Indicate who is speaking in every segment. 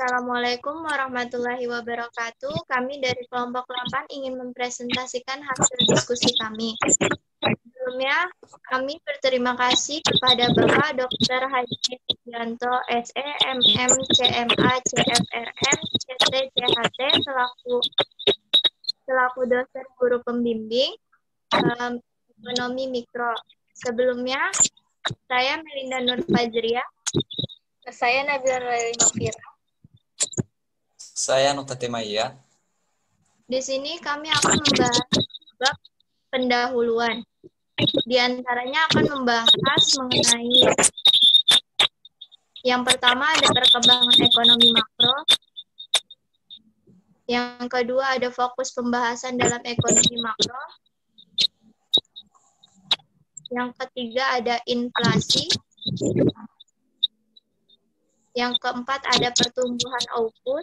Speaker 1: Assalamualaikum warahmatullahi wabarakatuh. Kami dari kelompok 8 ingin mempresentasikan hasil diskusi kami. Sebelumnya, kami berterima kasih kepada Bapak Dr. Haji Sugianto, SE, MM, CMA, CFRM, CT, CHT, selaku dosen guru pembimbing ekonomi mikro. Sebelumnya, saya Melinda Nur Fajriah. Saya Nabila Laili Mafira.
Speaker 2: Saya Nota Temaya.
Speaker 1: Di sini kami akan membahas bab pendahuluan. Di antaranya akan membahas mengenai yang pertama ada perkembangan ekonomi makro. Yang kedua ada fokus pembahasan dalam ekonomi makro. Yang ketiga ada inflasi. Yang keempat ada pertumbuhan output.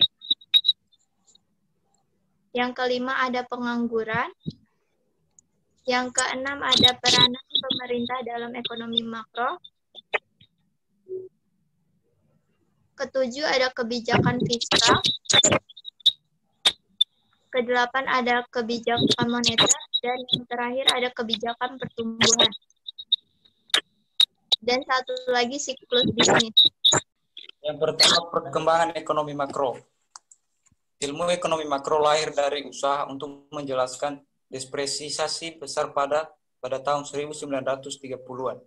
Speaker 1: Yang kelima ada pengangguran. Yang keenam ada peranan pemerintah dalam ekonomi makro. Ketujuh ada kebijakan fiskal. Kedelapan ada kebijakan moneter. Dan yang terakhir ada kebijakan pertumbuhan. Dan satu lagi siklus bisnis.
Speaker 2: Yang pertama, perkembangan ekonomi makro. Ilmu ekonomi makro lahir dari usaha untuk menjelaskan depresiasi besar pada tahun 1930-an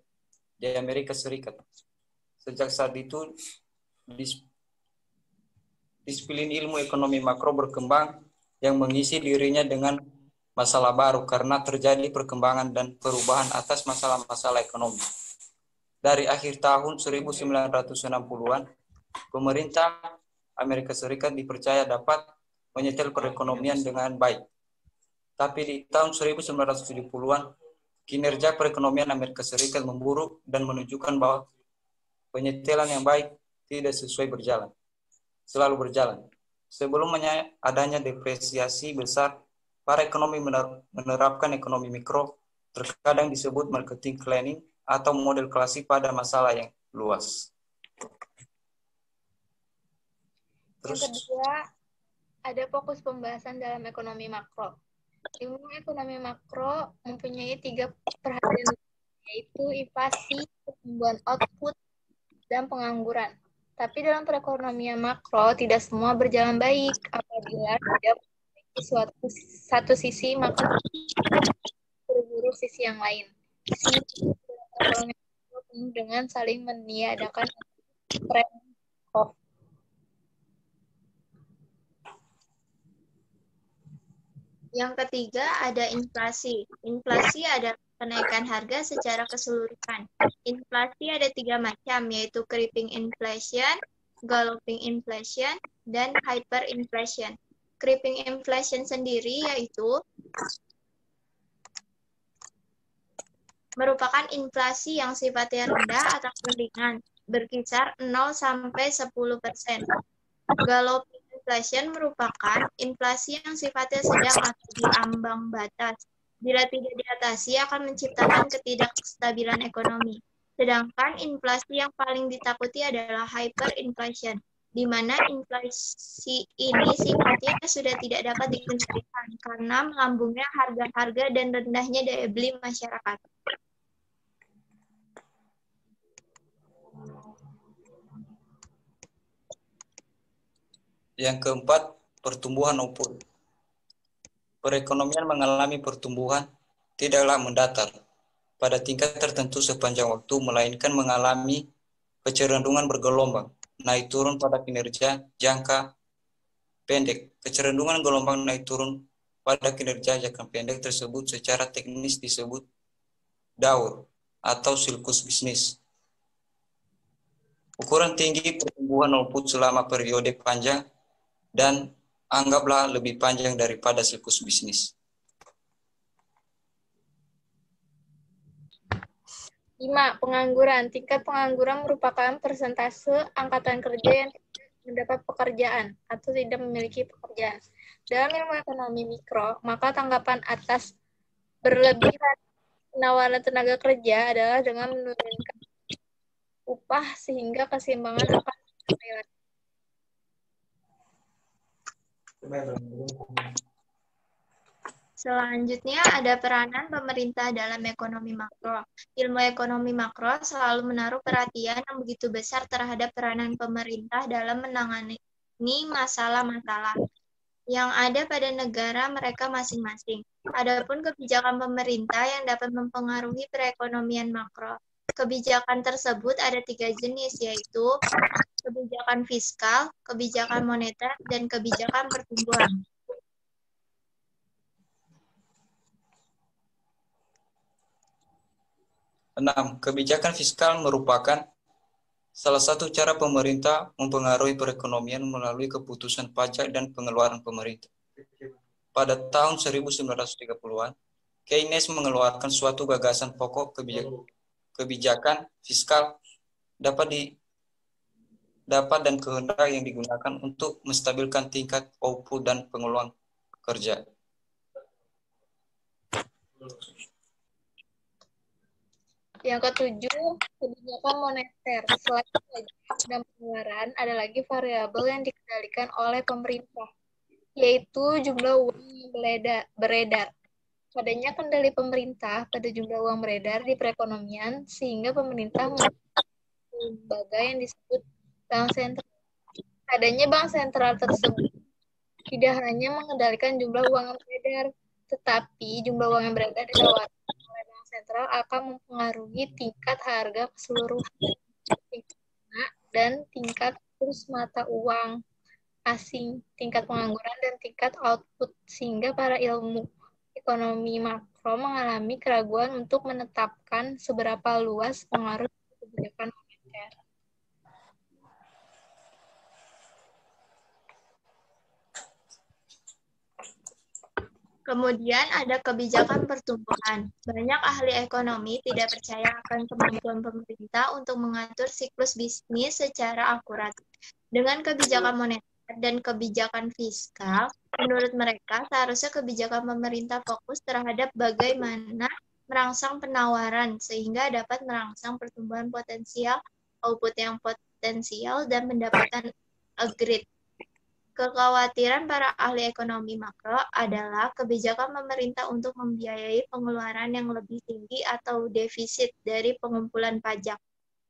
Speaker 2: di Amerika Serikat. Sejak saat itu, disiplin ilmu ekonomi makro berkembang yang mengisi dirinya dengan masalah baru karena terjadi perkembangan dan perubahan atas masalah-masalah ekonomi. Dari akhir tahun 1960-an, pemerintah Amerika Serikat dipercaya dapat menyetel perekonomian dengan baik. Tapi di tahun 1970-an, kinerja perekonomian Amerika Serikat memburuk dan menunjukkan bahwa penyetelan yang baik tidak selalu berjalan. Sebelum adanya depresiasi besar, para ekonomi menerapkan ekonomi mikro, terkadang disebut marketing planning atau model klasik pada masalah yang luas.
Speaker 1: Yang kedua, ada fokus pembahasan dalam ekonomi makro. Ilmu ekonomi makro mempunyai 3 perhatian, yaitu inflasi, pertumbuhan output, dan pengangguran. Tapi dalam perekonomian makro, tidak semua berjalan baik apabila tidak memiliki satu sisi maka berburu sisi yang lain. Sisi ekonomi makro penuh dengan saling meniadakan trade-off. Yang ketiga ada inflasi. Inflasi adalah kenaikan harga secara keseluruhan. Inflasi ada 3 macam, yaitu creeping inflation, galloping inflation, dan hyperinflation. Creeping inflation sendiri yaitu merupakan inflasi yang sifatnya rendah atau ringan, berkisar 0-10%. Galloping inflation merupakan inflasi yang sifatnya sedang atau di ambang batas. Bila tidak diatasi akan menciptakan ketidakstabilan ekonomi. Sedangkan inflasi yang paling ditakuti adalah hyperinflation, di mana inflasi ini sifatnya sudah tidak dapat dikendalikan karena melambungnya harga-harga dan rendahnya daya beli masyarakat.
Speaker 2: Yang keempat, pertumbuhan output. Perekonomian mengalami pertumbuhan tidaklah mendatar pada tingkat tertentu sepanjang waktu, melainkan mengalami kecenderungan bergelombang, naik turun pada kinerja jangka pendek. Kecenderungan gelombang naik turun pada kinerja jangka pendek tersebut secara teknis disebut daur atau siklus bisnis. Ukuran tinggi pertumbuhan output selama periode panjang dan anggaplah lebih panjang daripada siklus bisnis.
Speaker 1: 5. Pengangguran. Tingkat pengangguran merupakan persentase angkatan kerja yang tidak mendapat pekerjaan atau tidak memiliki pekerjaan. Dalam ilmu ekonomi mikro, maka tanggapan atas berlebihan penawaran tenaga kerja adalah dengan menurunkan upah sehingga keseimbangan akan tercapai. Selanjutnya ada peranan pemerintah dalam ekonomi makro. Ilmu ekonomi makro selalu menaruh perhatian yang begitu besar terhadap peranan pemerintah dalam menangani masalah-masalah yang ada pada negara mereka masing-masing. Adapun kebijakan pemerintah yang dapat mempengaruhi perekonomian makro. Kebijakan tersebut ada 3 jenis, yaitu kebijakan fiskal, kebijakan moneter, dan kebijakan pertumbuhan.
Speaker 2: 6. Kebijakan fiskal merupakan salah satu cara pemerintah mempengaruhi perekonomian melalui keputusan pajak dan pengeluaran pemerintah. Pada tahun 1930-an, Keynes mengeluarkan suatu gagasan pokok kebijakan fiskal dapat dan kehendak yang digunakan untuk menstabilkan tingkat output dan pengeluaran kerja.
Speaker 1: Yang ketujuh, kebijakan moneter. Selain pajak dan pengeluaran, ada lagi variabel yang dikendalikan oleh pemerintah, yaitu jumlah uang yang beredar. Adanya kendali pemerintah pada jumlah uang beredar di perekonomian, sehingga pemerintah lembaga yang disebut bank sentral. Adanya bank sentral tersebut tidak hanya mengendalikan jumlah uang yang beredar, tetapi jumlah uang yang beredar ditawarkan oleh bank sentral akan mempengaruhi tingkat harga keseluruhan dan tingkat kurs mata uang asing, tingkat pengangguran, dan tingkat output, sehingga para ilmu ekonomi makro mengalami keraguan untuk menetapkan seberapa luas pengaruh kebijakan moneter. Kemudian ada kebijakan pertumbuhan. Banyak ahli ekonomi tidak percaya akan kemampuan pemerintah untuk mengatur siklus bisnis secara akurat. Dengan kebijakan moneter dan kebijakan fiskal, menurut mereka seharusnya kebijakan pemerintah fokus terhadap bagaimana merangsang penawaran sehingga dapat merangsang pertumbuhan potensial, output yang potensial, dan pendapatan agregat. Kekhawatiran para ahli ekonomi makro adalah kebijakan pemerintah untuk membiayai pengeluaran yang lebih tinggi atau defisit dari pengumpulan pajak.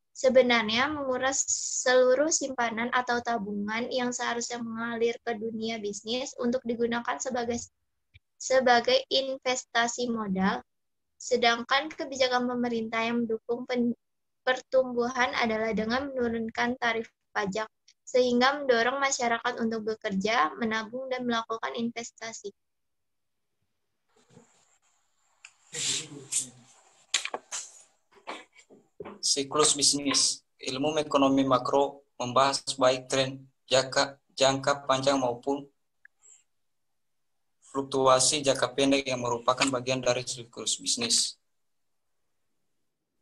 Speaker 1: Sebenarnya menguras seluruh simpanan atau tabungan yang seharusnya mengalir ke dunia bisnis untuk digunakan sebagai investasi modal, sedangkan kebijakan pemerintah yang mendukung pertumbuhan adalah dengan menurunkan tarif pajak, sehingga mendorong masyarakat untuk bekerja, menabung, dan melakukan investasi.
Speaker 2: Siklus bisnis. Ilmu ekonomi makro membahas baik tren jangka panjang maupun fluktuasi jangka pendek yang merupakan bagian dari siklus bisnis.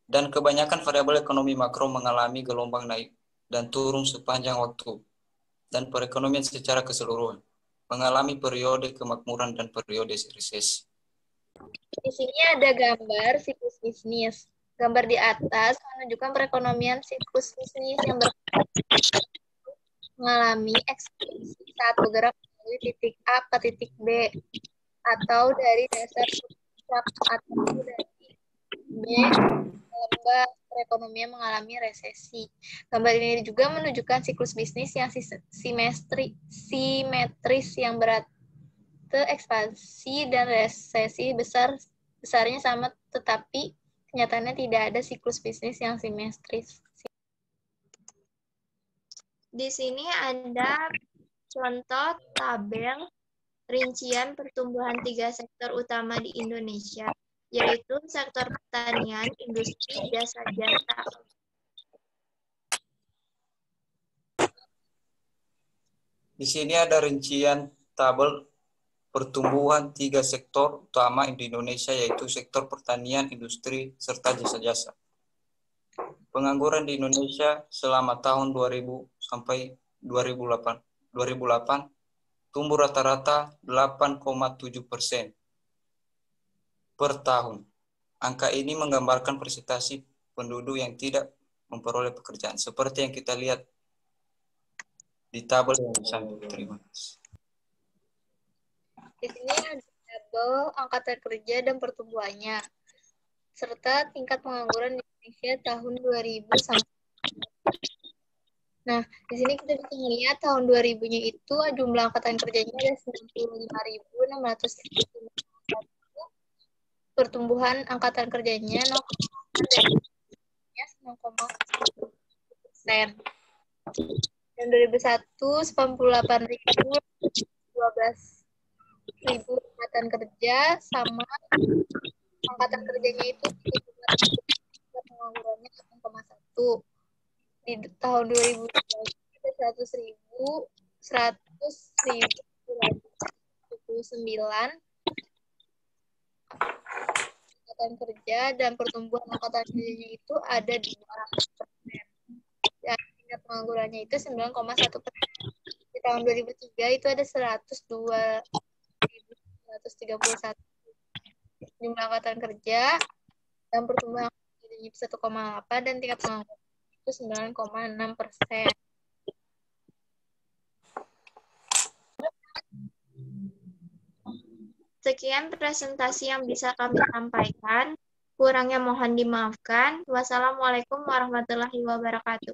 Speaker 2: Dan kebanyakan variabel ekonomi makro mengalami gelombang naik dan turun sepanjang waktu, dan perekonomian secara keseluruhan mengalami periode kemakmuran dan periode resesi.
Speaker 1: Di sini ada gambar siklus bisnis. Gambar di atas menunjukkan perekonomian siklus bisnis yang mengalami ekspansi saat bergerak dari titik A ke titik B, atau dari dasar puncak atau dari B lembah perekonomian mengalami resesi. Gambar ini juga menunjukkan siklus bisnis yang simetris yang berarti ekspansi dan resesi besarnya sama, tetapi kenyataannya tidak ada siklus bisnis yang simetris. Di sini ada contoh tabel rincian pertumbuhan 3 sektor utama di Indonesia, yaitu sektor pertanian, industri, jasa-jasa.
Speaker 2: Di sini ada rincian tabel pertumbuhan 3 sektor utama di Indonesia, yaitu sektor pertanian, industri, serta jasa-jasa. Pengangguran di Indonesia selama tahun 2000 sampai 2008 tumbuh rata-rata 8,7% per tahun. Angka ini menggambarkan presentasi penduduk yang tidak memperoleh pekerjaan, seperti yang kita lihat di tabel yang di samping. Terima kasih.
Speaker 1: Di sini ada tabel angkatan kerja dan pertumbuhannya, serta tingkat pengangguran di Indonesia tahun 2000 sampai. Nah, di sini kita bisa melihat tahun 2000-nya itu jumlah angkatan kerjanya ada 95.651, pertumbuhan angkatan kerjanya 0,8 dan 9,1%. Dan 2001 98.012 angkatan kerja, sama angkatan kerjanya itu penganggurannya 8,1. Di tahun 2012 ada 100.979 angkatan kerja, dan pertumbuhan angkatan kerjanya itu ada 2%. Dan tingkat penganggurannya itu 9,1%. Di tahun 2003 itu ada 102.131 jumlah angkatan kerja, dan pertumbuhan angkatan kerjanya itu 1,8, dan tingkat pengangguran itu 9,6%.
Speaker 3: Sekian presentasi yang bisa kami sampaikan. Kurangnya mohon dimaafkan. Wassalamualaikum warahmatullahi wabarakatuh.